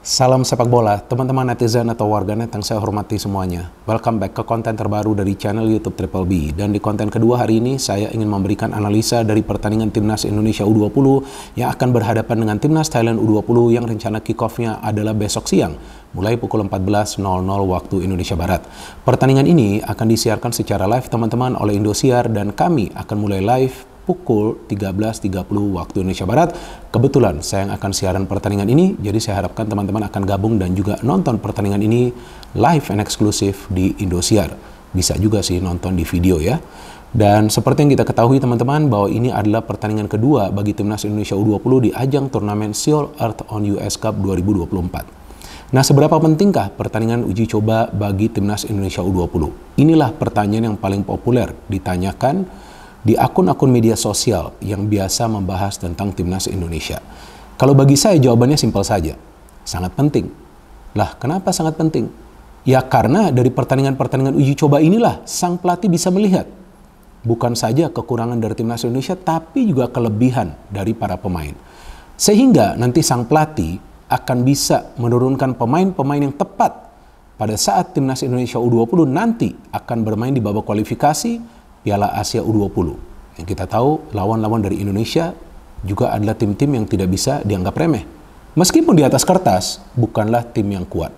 Salam sepak bola, teman-teman netizen atau warganet yang saya hormati semuanya. Welcome back ke konten terbaru dari channel YouTube Triple B. Dan di konten kedua hari ini, saya ingin memberikan analisa dari pertandingan Timnas Indonesia U20 yang akan berhadapan dengan Timnas Thailand U20 yang rencana kick-off-nya adalah besok siang, mulai pukul 14.00 waktu Indonesia Barat. Pertandingan ini akan disiarkan secara live teman-teman oleh Indosiar dan kami akan mulai live pukul 13.30 waktu Indonesia Barat. Kebetulan saya yang akan siaran pertandingan ini, jadi saya harapkan teman-teman akan gabung dan juga nonton pertandingan ini live and eksklusif di Indosiar. Bisa juga sih nonton di video ya. Dan seperti yang kita ketahui teman-teman, bahwa ini adalah pertandingan kedua bagi Timnas Indonesia U20 di ajang turnamen Seoul Earth on US Cup 2024. Nah, seberapa pentingkah pertandingan uji coba bagi Timnas Indonesia U20? Inilah pertanyaan yang paling populer ditanyakan di akun-akun media sosial yang biasa membahas tentang Timnas Indonesia. Kalau bagi saya jawabannya simpel saja, sangat penting. Lah, kenapa sangat penting? Ya karena dari pertandingan-pertandingan uji coba inilah sang pelatih bisa melihat bukan saja kekurangan dari Timnas Indonesia, tapi juga kelebihan dari para pemain. Sehingga nanti sang pelatih akan bisa menurunkan pemain-pemain yang tepat pada saat Timnas Indonesia U20 nanti akan bermain di babak kualifikasi Piala Asia U20. Yang kita tahu lawan-lawan dari Indonesia juga adalah tim-tim yang tidak bisa dianggap remeh. Meskipun di atas kertas bukanlah tim yang kuat.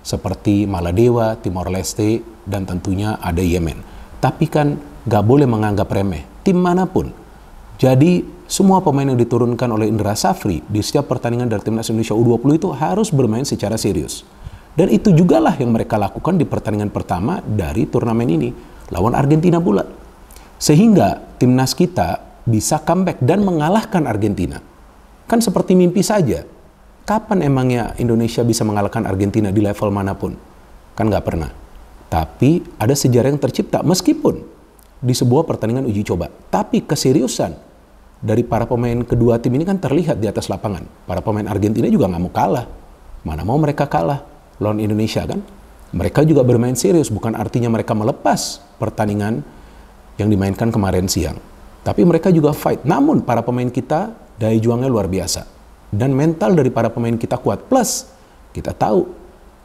Seperti Maladewa, Timor Leste, dan tentunya ada Yemen. Tapi kan gak boleh menganggap remeh tim manapun. Jadi semua pemain yang diturunkan oleh Indra Safri di setiap pertandingan dari Timnas Indonesia U20 itu harus bermain secara serius. Dan itu jugalah yang mereka lakukan di pertandingan pertama dari turnamen ini. Lawan Argentina pula. Sehingga timnas kita bisa comeback dan mengalahkan Argentina. Kan seperti mimpi saja. Kapan emangnya Indonesia bisa mengalahkan Argentina di level manapun? Kan nggak pernah. Tapi ada sejarah yang tercipta meskipun di sebuah pertandingan uji coba. Tapi keseriusan dari para pemain kedua tim ini kan terlihat di atas lapangan. Para pemain Argentina juga nggak mau kalah. Mana mau mereka kalah lawan Indonesia kan? Mereka juga bermain serius, bukan artinya mereka melepas pertandingan yang dimainkan kemarin siang. Tapi mereka juga fight. Namun para pemain kita daya juangnya luar biasa. Dan mental dari para pemain kita kuat. Plus kita tahu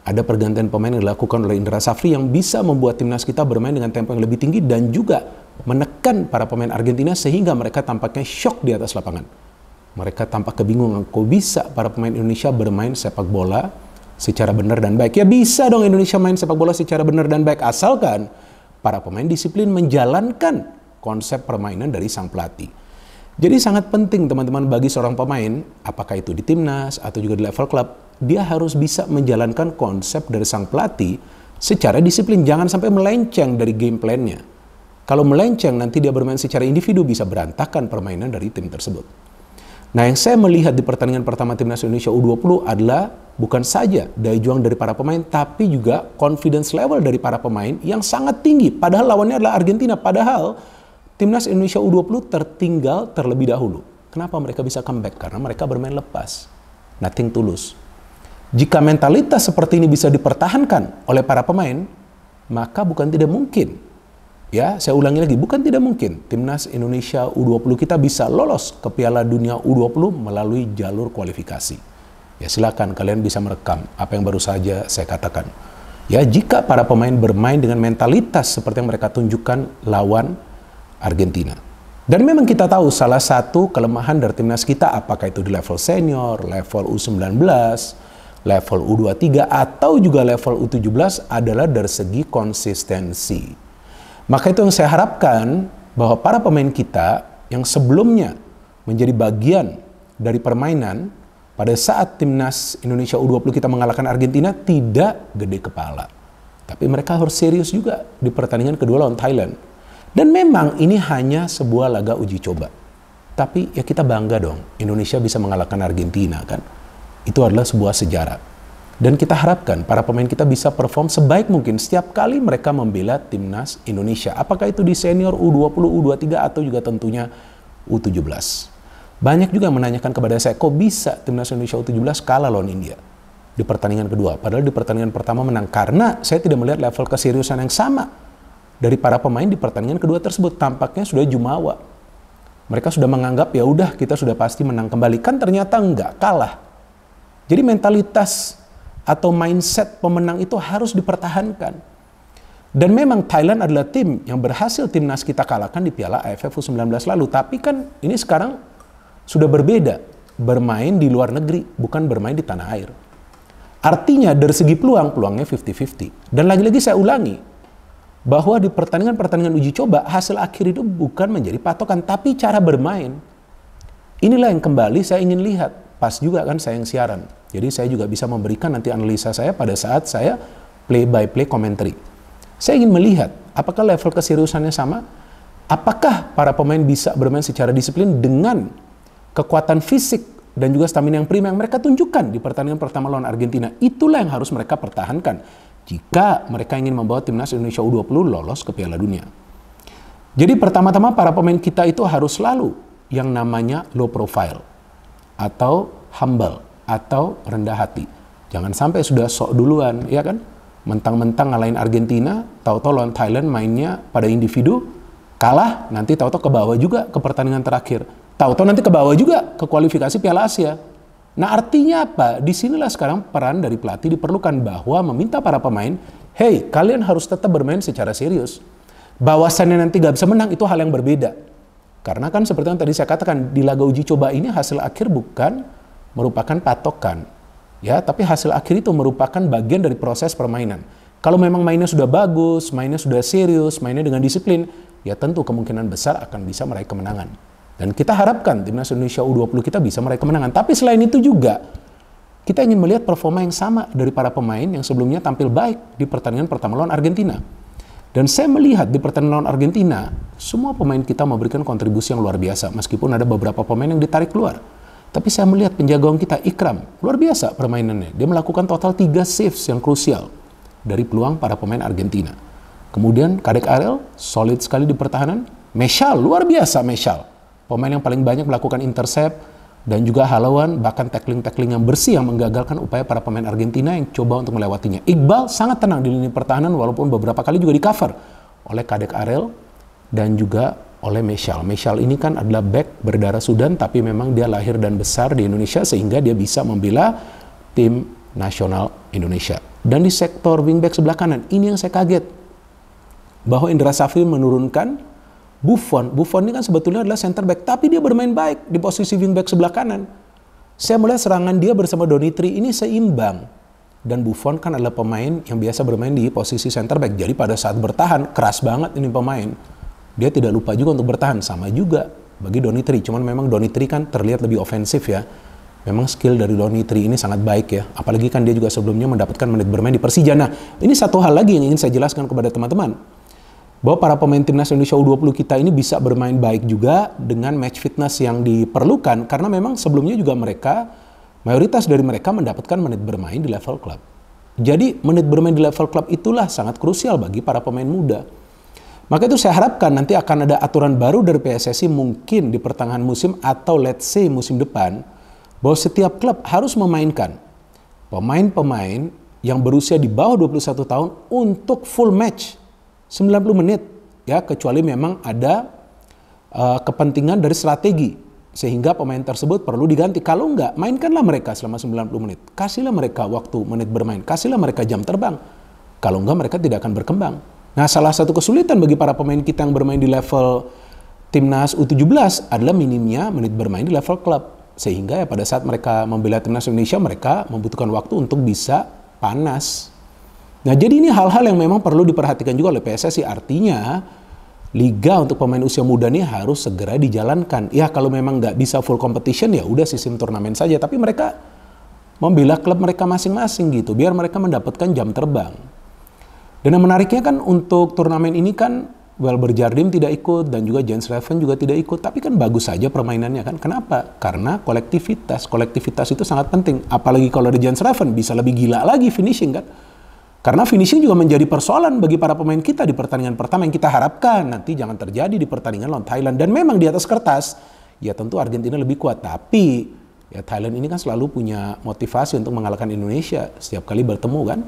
ada pergantian pemain yang dilakukan oleh Indra Safri yang bisa membuat timnas kita bermain dengan tempo yang lebih tinggi dan juga menekan para pemain Argentina sehingga mereka tampaknya shock di atas lapangan. Mereka tampak kebingungan, kok bisa para pemain Indonesia bermain sepak bola secara benar dan baik. Ya bisa dong Indonesia main sepak bola secara benar dan baik asalkan para pemain disiplin menjalankan konsep permainan dari sang pelatih. Jadi sangat penting teman-teman bagi seorang pemain, apakah itu di timnas atau juga di level klub, dia harus bisa menjalankan konsep dari sang pelatih secara disiplin. Jangan sampai melenceng dari game plan-nya. Kalau melenceng nanti dia bermain secara individu bisa berantakan permainan dari tim tersebut. Nah, yang saya melihat di pertandingan pertama Timnas Indonesia U20 adalah bukan saja daya juang dari para pemain, tapi juga confidence level dari para pemain yang sangat tinggi. Padahal lawannya adalah Argentina. Padahal Timnas Indonesia U20 tertinggal terlebih dahulu. Kenapa mereka bisa comeback? Karena mereka bermain lepas. Nothing tulus. Jika mentalitas seperti ini bisa dipertahankan oleh para pemain, maka bukan tidak mungkin. Ya, saya ulangi lagi, bukan tidak mungkin Timnas Indonesia U20 kita bisa lolos ke Piala Dunia U20 melalui jalur kualifikasi. Ya silakan kalian bisa merekam apa yang baru saja saya katakan. Ya, jika para pemain bermain dengan mentalitas seperti yang mereka tunjukkan lawan Argentina. Dan memang kita tahu salah satu kelemahan dari timnas kita apakah itu di level senior, level U19, level U23 atau juga level U17 adalah dari segi konsistensi. Maka itu yang saya harapkan bahwa para pemain kita yang sebelumnya menjadi bagian dari permainan pada saat Timnas Indonesia U20 kita mengalahkan Argentina tidak gede kepala. Tapi mereka harus serius juga di pertandingan kedua lawan Thailand. Dan memang ini hanya sebuah laga uji coba. Tapi ya kita bangga dong Indonesia bisa mengalahkan Argentina kan. Itu adalah sebuah sejarah. Dan kita harapkan para pemain kita bisa perform sebaik mungkin setiap kali mereka membela timnas Indonesia. Apakah itu di senior U20, U23 atau juga tentunya U17. Banyak juga menanyakan kepada saya, kok bisa timnas Indonesia U17 kalah lawan India di pertandingan kedua. Padahal di pertandingan pertama menang. Karena saya tidak melihat level keseriusan yang sama dari para pemain di pertandingan kedua tersebut. Tampaknya sudah jumawa. Mereka sudah menganggap ya udah kita sudah pasti menang kembali. Kan ternyata enggak, kalah. Jadi mentalitas atau mindset pemenang itu harus dipertahankan. Dan memang Thailand adalah tim yang berhasil timnas kita kalahkan di Piala AFF U19 lalu. Tapi kan ini sekarang sudah berbeda. Bermain di luar negeri, bukan bermain di tanah air. Artinya dari segi peluangnya 50-50. Dan lagi-lagi saya ulangi, bahwa di pertandingan-pertandingan uji coba, hasil akhir itu bukan menjadi patokan, tapi cara bermain. Inilah yang kembali saya ingin lihat. Pas juga kan saya yang siaran. Jadi saya juga bisa memberikan nanti analisa saya pada saat saya play-by-play commentary. Saya ingin melihat apakah level keseriusannya sama, apakah para pemain bisa bermain secara disiplin dengan kekuatan fisik dan juga stamina yang prima yang mereka tunjukkan di pertandingan pertama lawan Argentina. Itulah yang harus mereka pertahankan jika mereka ingin membawa timnas Indonesia U20 lolos ke Piala Dunia. Jadi pertama-tama para pemain kita itu harus selalu yang namanya low profile atau humble atau rendah hati. Jangan sampai sudah sok duluan, ya kan? Mentang-mentang ngalahin Argentina, tahu-tahu lawan Thailand mainnya pada individu, kalah, nanti tahu-tahu ke bawah juga ke pertandingan terakhir. Tahu-tahu nanti ke bawah juga ke kualifikasi Piala Asia. Nah artinya apa? Disinilah sekarang peran dari pelatih diperlukan bahwa meminta para pemain, hey kalian harus tetap bermain secara serius. Bahwasannya nanti gak bisa menang itu hal yang berbeda. Karena kan seperti yang tadi saya katakan, di laga uji coba ini hasil akhir bukan merupakan patokan. Ya, tapi hasil akhir itu merupakan bagian dari proses permainan. Kalau memang mainnya sudah bagus, mainnya sudah serius, mainnya dengan disiplin, ya tentu kemungkinan besar akan bisa meraih kemenangan. Dan kita harapkan timnas Indonesia U20 kita bisa meraih kemenangan. Tapi selain itu juga, kita ingin melihat performa yang sama dari para pemain yang sebelumnya tampil baik di pertandingan pertama lawan Argentina. Dan saya melihat di pertandingan lawan Argentina, semua pemain kita memberikan kontribusi yang luar biasa. Meskipun ada beberapa pemain yang ditarik keluar. Tapi saya melihat penjaga gawang kita, Ikram, luar biasa permainannya. Dia melakukan total 3 saves yang krusial dari peluang para pemain Argentina. Kemudian Kadek Arel, solid sekali di pertahanan. Meshal, luar biasa Meshal. Pemain yang paling banyak melakukan intercept dan juga halauan, bahkan tackling-tackling yang bersih yang menggagalkan upaya para pemain Argentina yang coba untuk melewatinya. Iqbal sangat tenang di lini pertahanan walaupun beberapa kali juga di-cover oleh Kadek Arel dan juga oleh Meshal. Meshal ini kan adalah back berdarah Sudan, tapi memang dia lahir dan besar di Indonesia sehingga dia bisa membela tim nasional Indonesia. Dan di sektor wingback sebelah kanan, ini yang saya kaget. Bahwa Indra Safri menurunkan Buffon. Buffon ini kan sebetulnya adalah center back, tapi dia bermain baik di posisi wingback sebelah kanan. Saya melihat serangan dia bersama Donitri ini seimbang. Dan Buffon kan adalah pemain yang biasa bermain di posisi center back. Jadi pada saat bertahan, keras banget ini pemain. Dia tidak lupa juga untuk bertahan. Sama juga bagi Donitri. Cuman memang Donitri kan terlihat lebih ofensif ya. Memang skill dari Donitri ini sangat baik ya. Apalagi kan dia juga sebelumnya mendapatkan menit bermain di Persija. Nah, ini satu hal lagi yang ingin saya jelaskan kepada teman-teman. Bahwa para pemain timnas Indonesia U20 kita ini bisa bermain baik juga dengan match fitness yang diperlukan. Karena memang sebelumnya juga mereka, mayoritas dari mereka mendapatkan menit bermain di level klub. Jadi menit bermain di level klub itulah sangat krusial bagi para pemain muda. Maka itu saya harapkan nanti akan ada aturan baru dari PSSI mungkin di pertengahan musim atau let's say musim depan bahwa setiap klub harus memainkan pemain-pemain yang berusia di bawah 21 tahun untuk full match 90 menit ya, kecuali memang ada kepentingan dari strategi sehingga pemain tersebut perlu diganti. Kalau enggak, mainkanlah mereka selama 90 menit. Kasihlah mereka waktu menit bermain, kasihlah mereka jam terbang. Kalau enggak mereka tidak akan berkembang. Nah, salah satu kesulitan bagi para pemain kita yang bermain di level timnas U17 adalah minimnya menit bermain di level klub. Sehingga ya pada saat mereka membela timnas Indonesia, mereka membutuhkan waktu untuk bisa panas. Nah, jadi ini hal-hal yang memang perlu diperhatikan juga oleh PSSI. Artinya, liga untuk pemain usia muda ini harus segera dijalankan. Ya, kalau memang nggak bisa full competition, ya udah sistem turnamen saja. Tapi mereka membela klub mereka masing-masing gitu, biar mereka mendapatkan jam terbang. Dan yang menariknya kan untuk turnamen ini kan Welber Jardim tidak ikut dan juga Jens Reven juga tidak ikut. Tapi kan bagus saja permainannya kan. Kenapa? Karena kolektivitas. Kolektivitas itu sangat penting. Apalagi kalau ada Jens Reven bisa lebih gila lagi finishing kan. Karena finishing juga menjadi persoalan bagi para pemain kita di pertandingan pertama yang kita harapkan nanti jangan terjadi di pertandingan lawan Thailand. Dan memang di atas kertas ya tentu Argentina lebih kuat. Tapi ya Thailand ini kan selalu punya motivasi untuk mengalahkan Indonesia setiap kali bertemu kan.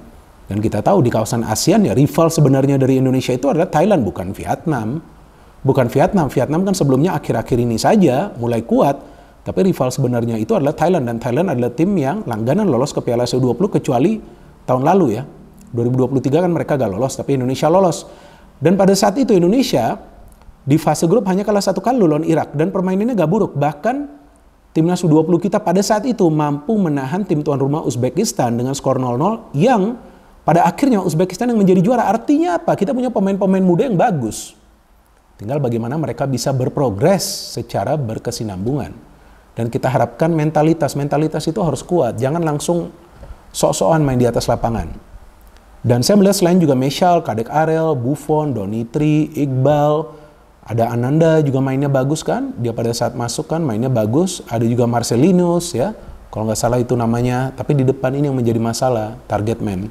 Dan kita tahu di kawasan ASEAN ya rival sebenarnya dari Indonesia itu adalah Thailand, bukan Vietnam. Bukan Vietnam. Vietnam kan sebelumnya akhir-akhir ini saja mulai kuat. Tapi rival sebenarnya itu adalah Thailand, dan Thailand adalah tim yang langganan lolos ke Piala ASIA U20 kecuali tahun lalu ya. 2023 kan mereka gak lolos, tapi Indonesia lolos. Dan pada saat itu Indonesia di fase grup hanya kalah 1 kali lawan Irak, dan permainannya gak buruk. Bahkan timnas U20 kita pada saat itu mampu menahan tim tuan rumah Uzbekistan dengan skor 0-0 yang pada akhirnya Uzbekistan yang menjadi juara. Artinya apa? Kita punya pemain-pemain muda yang bagus. Tinggal bagaimana mereka bisa berprogres secara berkesinambungan. Dan kita harapkan mentalitas itu harus kuat. Jangan langsung sok-sokan main di atas lapangan. Dan saya melihat selain juga Meshal, Kadek Arel, Buffon, Donitri, Iqbal, ada Ananda juga mainnya bagus kan, dia pada saat masuk kan mainnya bagus. Ada juga Marcelinus ya, kalau nggak salah itu namanya. Tapi di depan ini yang menjadi masalah, target man.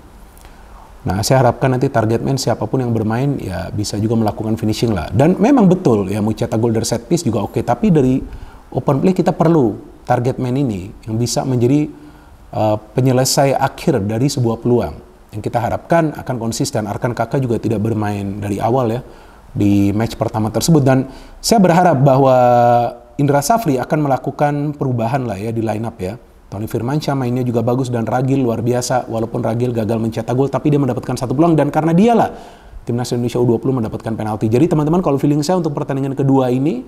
Nah, saya harapkan nanti target man siapapun yang bermain ya bisa juga melakukan finishing lah. Dan memang betul ya, mau cetak gol dari set piece juga oke. Tapi dari open play kita perlu target man ini yang bisa menjadi penyelesai akhir dari sebuah peluang. Yang kita harapkan akan konsisten. Arkan Kakak juga tidak bermain dari awal ya di match pertama tersebut, dan saya berharap bahwa Indra Safri akan melakukan perubahan lah ya di line up ya. Tony Firmansyah mainnya juga bagus, dan Ragil luar biasa. Walaupun Ragil gagal mencetak gol, tapi dia mendapatkan 1 peluang, dan karena dialah timnas Indonesia U20 mendapatkan penalti. Jadi teman-teman, kalau feeling saya untuk pertandingan kedua ini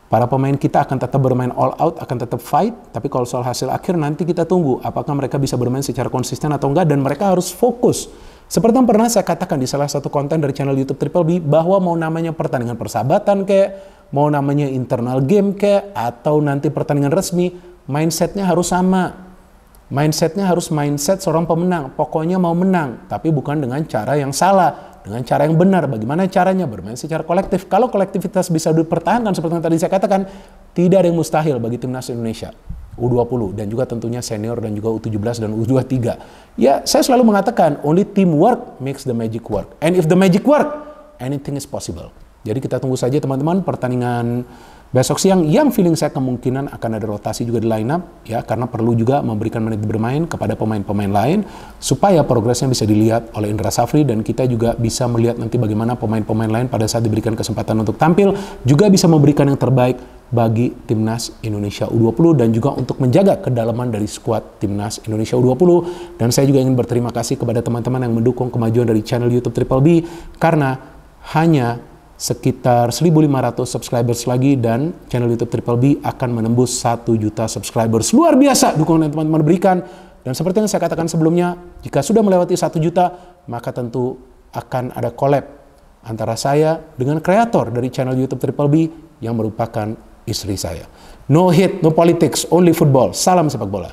para pemain kita akan tetap bermain all out, akan tetap fight. Tapi kalau soal hasil akhir nanti kita tunggu apakah mereka bisa bermain secara konsisten atau enggak, dan mereka harus fokus. Seperti yang pernah saya katakan di salah satu konten dari channel YouTube Triple B, bahwa mau namanya pertandingan persahabatan kayak, mau namanya internal game kayak, atau nanti pertandingan resmi, mindsetnya harus sama. Mindsetnya harus mindset seorang pemenang. Pokoknya mau menang, tapi bukan dengan cara yang salah, dengan cara yang benar. Bagaimana caranya? Bermain secara kolektif. Kalau kolektivitas bisa dipertahankan seperti yang tadi saya katakan, tidak ada yang mustahil bagi timnas Indonesia U20, dan juga tentunya senior dan juga U17 dan U23. Ya, saya selalu mengatakan only teamwork makes the magic work. And if the magic work, anything is possible. Jadi kita tunggu saja teman-teman pertandingan besok siang, yang feeling saya kemungkinan akan ada rotasi juga di line up ya, karena perlu juga memberikan menit bermain kepada pemain-pemain lain supaya progresnya bisa dilihat oleh Indra Safri, dan kita juga bisa melihat nanti bagaimana pemain-pemain lain pada saat diberikan kesempatan untuk tampil juga bisa memberikan yang terbaik bagi timnas Indonesia U20, dan juga untuk menjaga kedalaman dari skuad timnas Indonesia U20. Dan saya juga ingin berterima kasih kepada teman-teman yang mendukung kemajuan dari channel YouTube Triple B, karena hanya sekitar 1.500 subscribers lagi dan channel YouTube Triple B akan menembus 1 juta subscribers. Luar biasa dukungan yang teman-teman berikan. Dan seperti yang saya katakan sebelumnya, jika sudah melewati 1 juta, maka tentu akan ada collab antara saya dengan kreator dari channel YouTube Triple B yang merupakan istri saya. No hate, no politics, only football. Salam sepak bola.